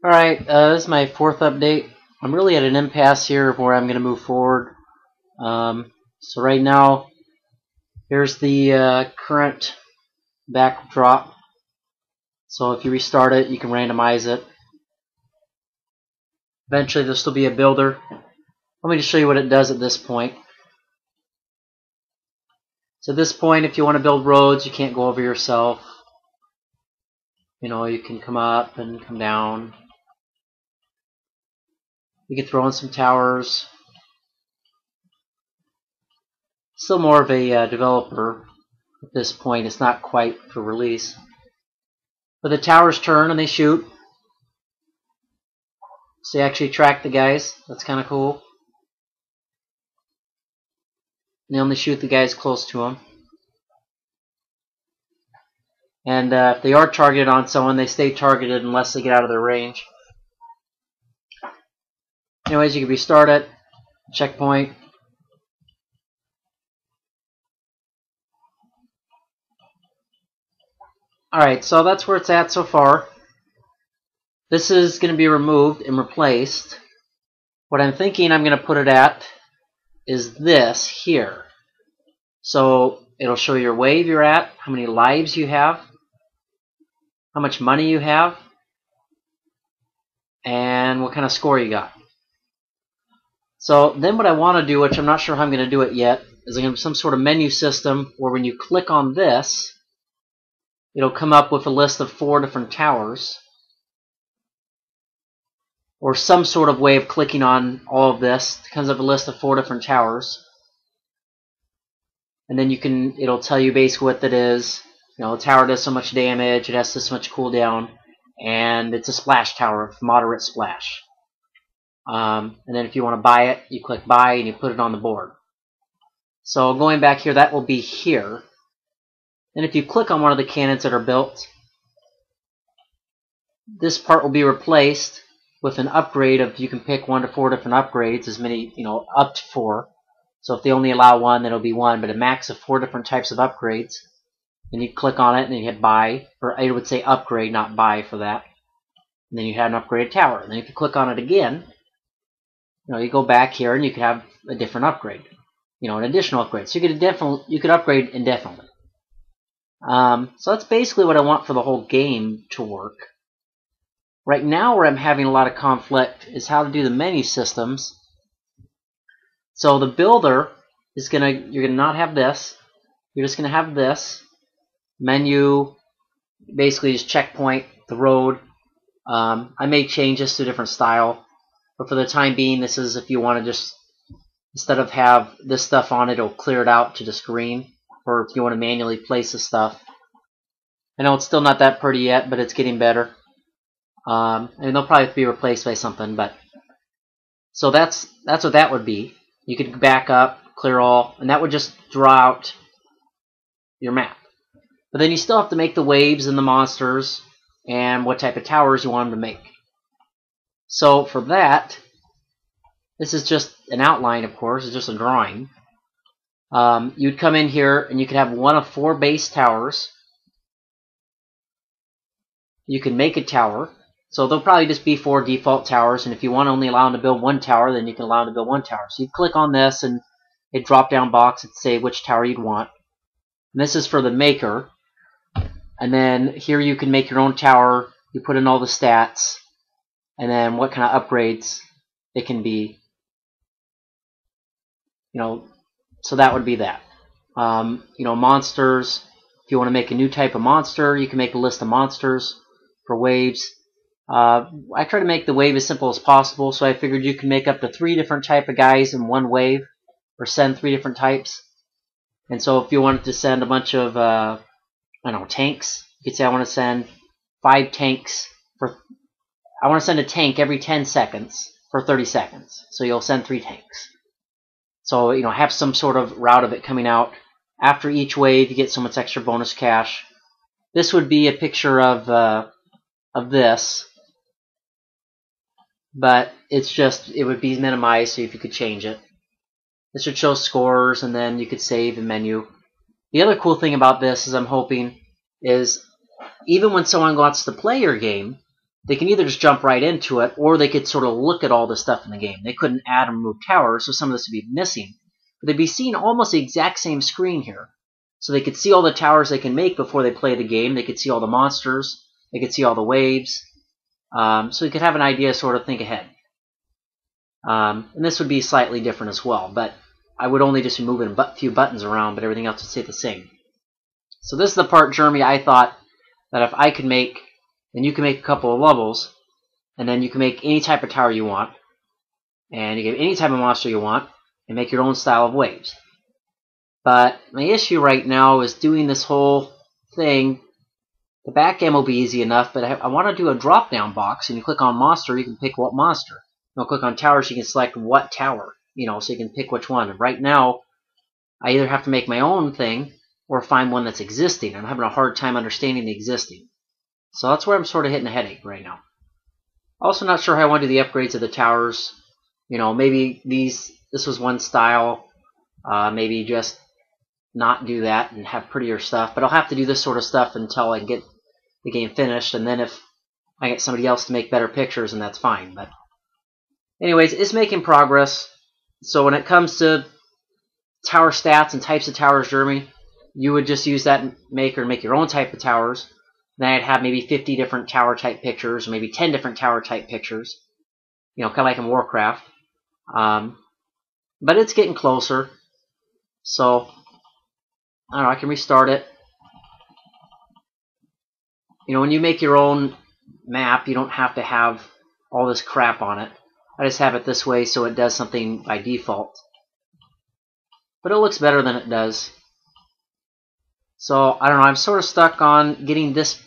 Alright, this is my fourth update. I'm really at an impasse here of where I'm going to move forward. So right now, here's the current backdrop. So if you restart it, you can randomize it. Eventually this will be a builder. Let me just show you what it does at this point. So at this point, if you want to build roads, you can't go over yourself. You know, you can come up and come down. You can throw in some towers. Still more of a developer at this point. It's not quite for release. But the towers turn and they shoot. So you actually track the guys. That's kind of cool. And they only shoot the guys close to them. And if they are targeted on someone, they stay targeted unless they get out of their range. Anyways, you can restart it. Checkpoint. Alright, so that's where it's at so far. This is going to be removed and replaced. What I'm thinking I'm going to put it at is this here. So it'll show your wave you're at, how many lives you have, how much money you have, and what kind of score you got. So then what I want to do, which I'm not sure how I'm going to do it yet, is I'm going to have some sort of menu system where when you click on this, it'll come up with a list of 4 different towers, or some sort of way of clicking on all of this. It comes up with a list of 4 different towers, and then it'll tell you basically what that is. You know, the tower does so much damage, it has this much cooldown, and it's a splash tower, moderate splash. And then if you want to buy it, you click buy and you put it on the board. So going back here, that will be here. And if you click on one of the cannons that are built, this part will be replaced with an upgrade of, you can pick 1 to 4 different upgrades, as many, you know, up to 4. So if they only allow 1, then it'll be 1, but a max of 4 different types of upgrades. And you click on it and then you hit buy, or I would say upgrade, not buy for that. And then you have an upgraded tower. And then if you click on it again, you know, you go back here and you can have a different upgrade. You know, an additional upgrade. So you could upgrade indefinitely. So that's basically what I want for the whole game to work. Right now where I'm having a lot of conflict is how to do the menu systems. So the builder is you're gonna not have this. You're just gonna have this menu, basically just checkpoint, the road. I may change this to a different style, but for the time being, this is if you want to just, instead of have this stuff on it, it'll clear it out to just green. Or if you want to manually place the stuff. I know it's still not that pretty yet, but it's getting better. And they'll probably be replaced by something, but so that's what that would be. You could back up, clear all, and that would just draw out your map. But then you still have to make the waves and the monsters and what type of towers you want them to make. So for that, this is just an outline, of course. It's just a drawing. You'd come in here and you could have 1 of 4 base towers. You can make a tower. So there'll probably just be 4 default towers, and if you want to only allow them to build 1 tower, then you can allow them to build 1 tower. So you click on this and a drop-down box and say which tower you'd want. And this is for the maker. And then here you can make your own tower. You put in all the stats, and then what kind of upgrades it can be. You know, so that would be that. You know, monsters. If you want to make a new type of monster, you can make a list of monsters for waves. I try to make the wave as simple as possible, so I figured you can make up to 3 different type of guys in one wave, or send 3 different types. And so if you wanted to send a bunch of, I don't know, tanks, you could say I want to send 5 tanks I want to send a tank every 10 seconds for 30 seconds. So you'll send 3 tanks. So, you know, have some sort of route of it coming out. After each wave, you get so much extra bonus cash. This would be a picture of this. But it's just, it would be minimized, so if you could change it. This would show scores, and then you could save the menu. The other cool thing about this is I'm hoping is even when someone wants to play your game, they can either just jump right into it, or they could sort of look at all the stuff in the game. They couldn't add or remove towers, so some of this would be missing. But they'd be seeing almost the exact same screen here. So they could see all the towers they can make before they play the game. They could see all the monsters. They could see all the waves. So you could have an idea, sort of think ahead. And this would be slightly different as well, but I would only just be moving a few buttons around, but everything else would stay the same. So this is the part, Jeremy, I thought that if I could make, then you can make a couple of levels, and then you can make any type of tower you want, and you get any type of monster you want, and make your own style of waves. But my issue right now is doing this whole thing. The back end will be easy enough, but I want to do a drop-down box, and you click on monster, you can pick what monster. You click on towers, you can select what tower, so you can pick which one. And right now, I either have to make my own thing or find one that's existing. I'm having a hard time understanding the existing. So that's where I'm sort of hitting a headache right now. Also not sure how I want to do the upgrades of the towers. Maybe this was one style. Maybe just not do that and have prettier stuff. But I'll have to do this sort of stuff until I get the game finished. And then if I get somebody else to make better pictures, then that's fine. But anyways, it's making progress. So when it comes to tower stats and types of towers, Jeremy, you would just use that maker and make your own type of towers. Then I'd have maybe 50 different tower type pictures, or maybe 10 different tower type pictures. Kind of like in Warcraft. But it's getting closer. So, I don't know, I can restart it. When you make your own map, you don't have to have all this crap on it. I just have it this way so it does something by default. But it looks better than it does. So, I don't know, I'm sort of stuck on getting this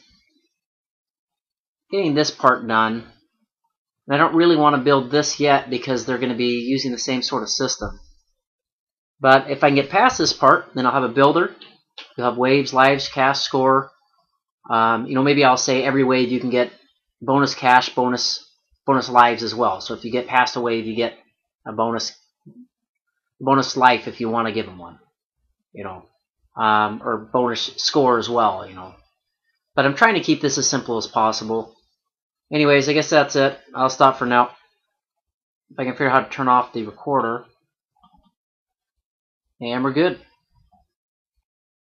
part done. And I don't really want to build this yet because they're going to be using the same sort of system. But if I can get past this part, then I'll have a builder. You'll have waves, lives, cast, score. Maybe I'll say every wave you can get bonus cash, bonus lives as well. So if you get past a wave, you get a bonus life if you want to give them one. Or bonus score as well. But I'm trying to keep this as simple as possible. Anyways, I guess that's it. I'll stop for now. If I can figure out how to turn off the recorder. And we're good.